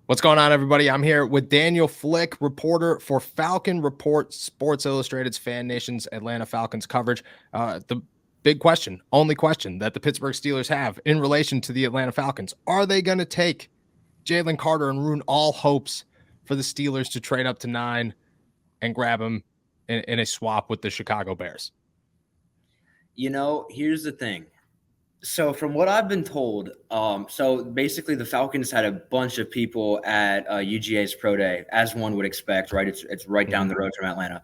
What's going on, everybody? I'm here with Daniel Flick, reporter for Falcon Report, Sports Illustrated's Fan Nation's Atlanta Falcons coverage. The big question, only question that the Pittsburgh Steelers have in relation to the Atlanta Falcons. Are they going to take Jalen Carter and ruin all hopes for the Steelers to trade up to 9 and grab him in a swap with the Chicago Bears? Here's the thing. So from what I've been told, so basically the Falcons had a bunch of people at UGA's Pro Day, as one would expect, right? It's right down the road from Atlanta.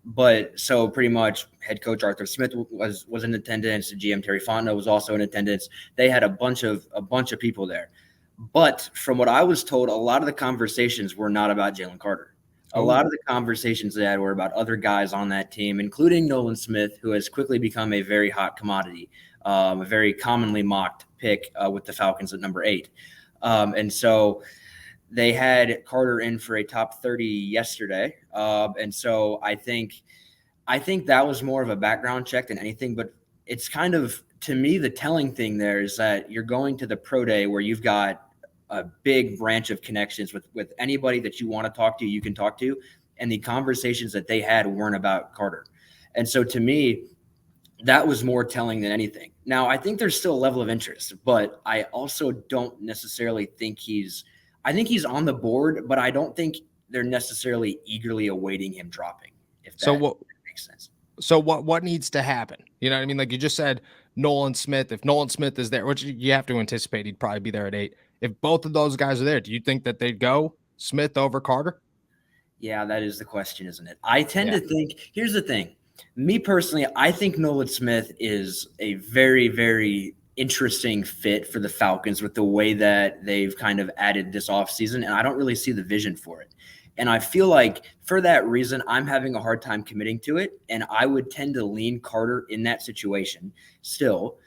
But so pretty much head coach Arthur Smith was in attendance. GM Terry Fontenot was also in attendance. They had a bunch of people there. But from what I was told, a lot of the conversations were not about Jalen Carter. A lot of the conversations they had were about other guys on that team, including Nolan Smith, who has quickly become a very hot commodity. A very commonly mocked pick with the Falcons at number 8. And so they had Carter in for a top 30 yesterday. And so I think that was more of a background check than anything. But it's kind of, to me, the telling thing there is that you're going to the Pro Day where you've got a big branch of connections with anybody that you want to talk to, you can talk to. And the conversations that they had weren't about Carter. And so to me, that was more telling than anything. Now, I think there's still a level of interest, but I also don't necessarily think I think he's on the board, but I don't think they're necessarily eagerly awaiting him dropping, if that makes sense. So what needs to happen? You know what I mean? Like you just said, Nolan Smith. If Nolan Smith is there, which you have to anticipate he'd probably be there at 8. If both of those guys are there, do you think that they'd go Smith over Carter? Yeah, that is the question, isn't it? I tend to think, here's the thing. Me personally, I think Nolan Smith is a very, very interesting fit for the Falcons with the way that they've kind of added this offseason, and I don't really see the vision for it. And I feel like for that reason, I'm having a hard time committing to it, and I would tend to lean Carter in that situation still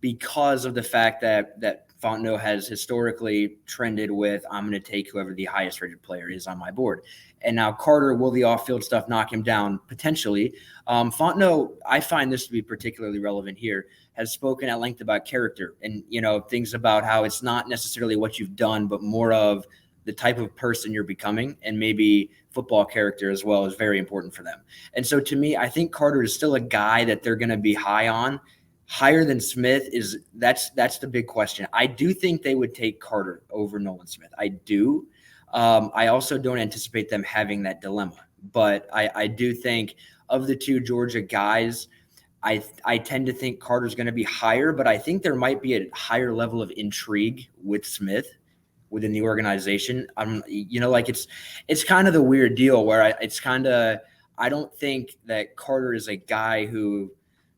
because of the fact that Fontenot has historically trended with, I'm going to take whoever the highest rated player is on my board. And now Carter, will the off-field stuff knock him down? Potentially. Fontenot, I find this to be particularly relevant here, has spoken at length about character and, things about how it's not necessarily what you've done, but more of the type of person you're becoming, and maybe football character as well is very important for them. And so to me, I think Carter is still a guy that they're going to be high on. Higher than Smith that's the big question. I do think they would take Carter over Nolan Smith. I do. I also don't anticipate them having that dilemma, but I do think of the two Georgia guys, I tend to think Carter's going to be higher, but I think there might be a higher level of intrigue with Smith within the organization. It's kind of the weird deal where I don't think that Carter is a guy who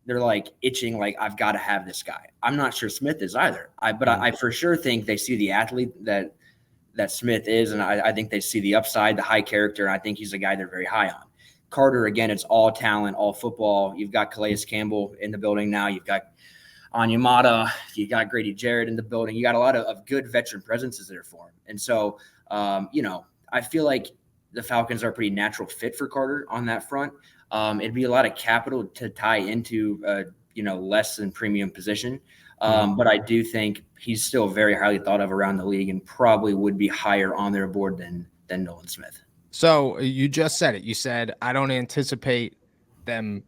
they're like itching, like, I've got to have this guy. I'm not sure Smith is either. But I for sure think they see the athlete that Smith is, and I think they see the upside, the high character, and I think he's a guy they're very high on. Carter, again, it's all talent, all football. You've got Calais Campbell in the building now. You've got Onyemata. You got Grady Jarrett in the building. You got a lot of good veteran presences there for him. And so, I feel like the Falcons are a pretty natural fit for Carter on that front. It'd be a lot of capital to tie into, less than premium position. But I do think he's still very highly thought of around the league and probably would be higher on their board than Nolan Smith. So you just said it. You said, I don't anticipate them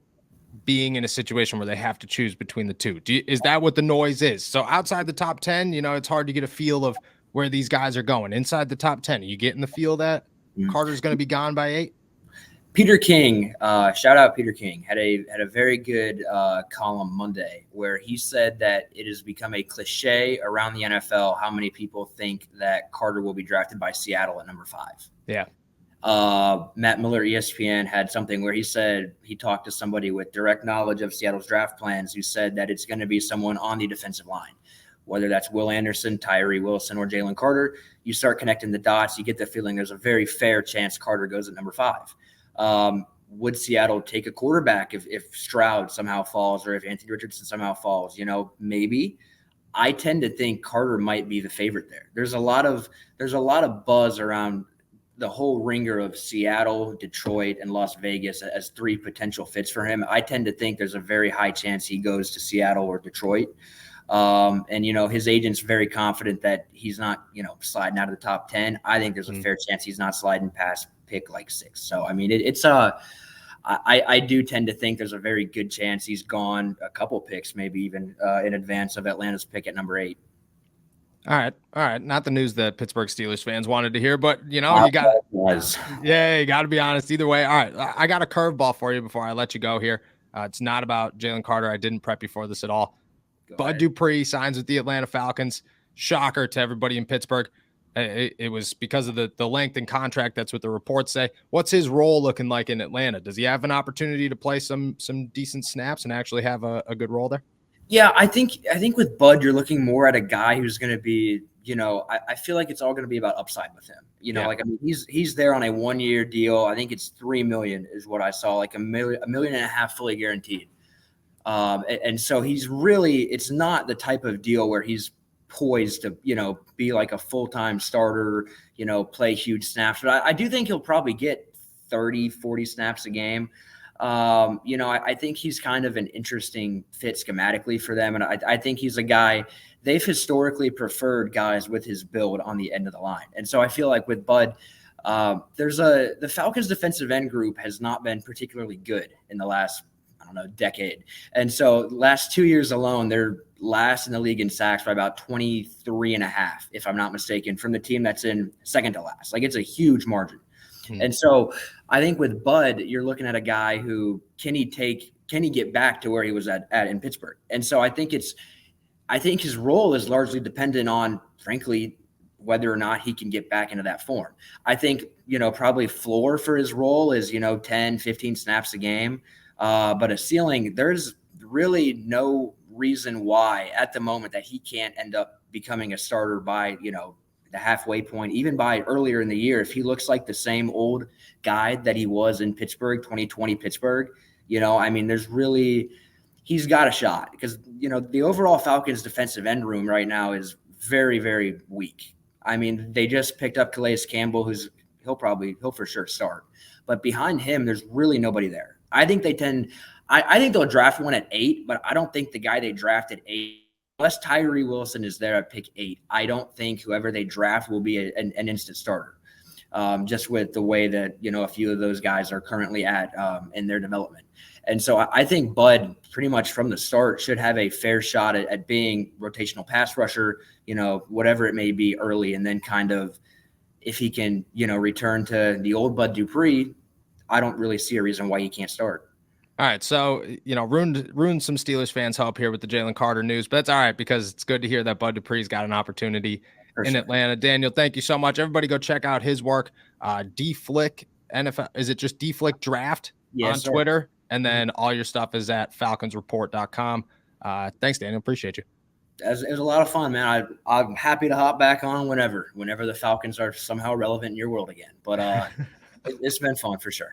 being in a situation where they have to choose between the two. Is that what the noise is? So outside the top 10, it's hard to get a feel of where these guys are going. Inside the top 10, are you getting the feel that Carter's going to be gone by 8? Peter King, shout out Peter King, had a very good column Monday where he said that it has become a cliche around the NFL how many people think that Carter will be drafted by Seattle at number 5. Yeah. Matt Miller, ESPN, had something where he said he talked to somebody with direct knowledge of Seattle's draft plans who said that it's going to be someone on the defensive line, whether that's Will Anderson, Tyree Wilson, or Jalen Carter. You start connecting the dots, you get the feeling there's a very fair chance Carter goes at number 5. Would Seattle take a quarterback if Stroud somehow falls or if Anthony Richardson somehow falls? Maybe. I tend to think Carter might be the favorite there. There's a lot of buzz around the whole ringer of Seattle, Detroit, and Las Vegas as 3 potential fits for him. I tend to think there's a very high chance he goes to Seattle or Detroit. And, his agent's very confident that he's not, sliding out of the top 10. I think there's a fair chance he's not sliding past pick like 6. So, I mean, I do tend to think there's a very good chance he's gone a couple picks, maybe even in advance of Atlanta's pick at number 8. All right. Not the news that Pittsburgh Steelers fans wanted to hear, but you got to be honest either way. All right, I got a curveball for you before I let you go here. It's not about Jalen Carter. I didn't prep you for this at all. Bud Dupree signs with the Atlanta Falcons. Shocker to everybody in Pittsburgh. It was because of the length and contract. That's what the reports say. What's his role looking like in Atlanta? Does he have an opportunity to play some decent snaps and actually have a good role there? Yeah, I think with Bud, you're looking more at a guy who's going to be, I feel like it's all going to be about upside with him. He's there on a 1-year deal. I think it's $3 million is what I saw, like $1.5 million fully guaranteed. And so it's not the type of deal where he's poised to, be like a full-time starter, play huge snaps. But I do think he'll probably get 30, 40 snaps a game. I think he's kind of an interesting fit schematically for them. And I think he's a guy they've historically preferred guys with his build on the end of the line. And so I feel like with Bud, the Falcons defensive end group has not been particularly good in the last, decade. And so last 2 years alone, they're last in the league in sacks by about 23.5, if I'm not mistaken, from the team that's in second to last. Like, it's a huge margin. And so I think with Bud, you're looking at a guy who can he get back to where he was at in Pittsburgh? And so I think his role is largely dependent on, frankly, whether or not he can get back into that form. I think, probably floor for his role is, 10, 15 snaps a game. But a ceiling, there's really no reason why at the moment that he can't end up becoming a starter by, the halfway point, even by earlier in the year. If he looks like the same old guy that he was in Pittsburgh, 2020 Pittsburgh, he's got a shot because, the overall Falcons defensive end room right now is very, very weak. I mean, they just picked up Calais Campbell, he'll for sure start, but behind him, there's really nobody there. I think I think they'll draft one at 8, but I don't think the guy they draft at 8, unless Tyree Wilson is there at pick 8, I don't think whoever they draft will be an instant starter. Just with the way that, a few of those guys are currently at in their development. And so I think Bud pretty much from the start should have a fair shot at being rotational pass rusher, whatever it may be early. And then kind of if he can, return to the old Bud Dupree, I don't really see a reason why he can't start. All right, so, ruined some Steelers fans' hope here with the Jalen Carter news, but that's all right because it's good to hear that Bud Dupree's got an opportunity in Atlanta. Daniel, thank you so much. Everybody go check out his work. D-Flick NFL. Is it just D-Flick Draft on Twitter? And then all your stuff is at falconsreport.com. Thanks, Daniel. Appreciate you. It was a lot of fun, man. I'm happy to hop back on whenever the Falcons are somehow relevant in your world again. But it's been fun for sure.